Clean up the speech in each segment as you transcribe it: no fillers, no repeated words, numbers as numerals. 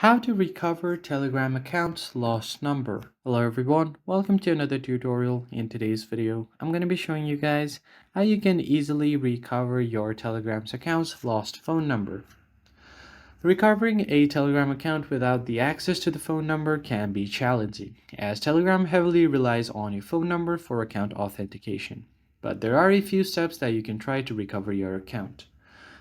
How to recover Telegram account's lost number. Hello everyone, welcome to another tutorial. In today's video, I'm going to be showing you guys how you can easily recover your Telegram's account's lost phone number. Recovering a Telegram account without the access to the phone number can be challenging, as Telegram heavily relies on your phone number for account authentication. But there are a few steps that you can try to recover your account.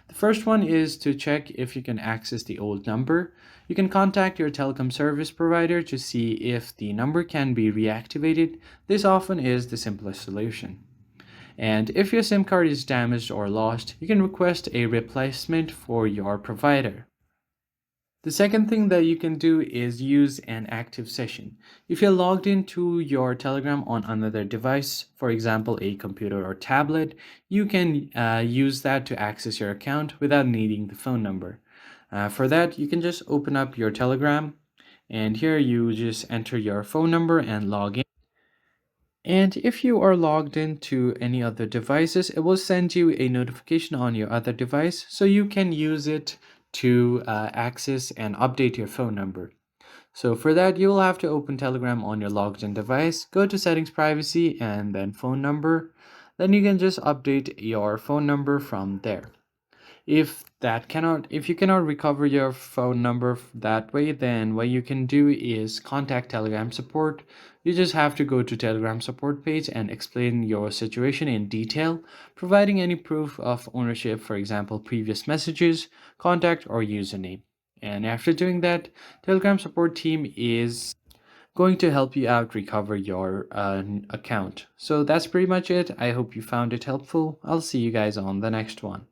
The first one is to check if you can access the old number. You can contact your telecom service provider to see if the number can be reactivated. This often is the simplest solution. And if your SIM card is damaged or lost, you can request a replacement for your provider. The second thing that you can do is use an active session. If you're logged into your Telegram on another device, for example, a computer or tablet, you can use that to access your account without needing the phone number. For that, you can just open up your Telegram, and here you just enter your phone number and log in. And if you are logged into any other devices, it will send you a notification on your other device so you can use it to access and update your phone number. So for that, you will have to open Telegram on your logged in device, go to settings, privacy, and then phone number. Then you can just update your phone number from there. If you cannot recover your phone number that way, then what you can do is contact Telegram support. You just have to go to Telegram support page and explain your situation in detail, providing any proof of ownership, for example, previous messages, contact, or username. And after doing that, Telegram support team is going to help you out recover your account. So that's pretty much it. I hope you found it helpful. I'll see you guys on the next one.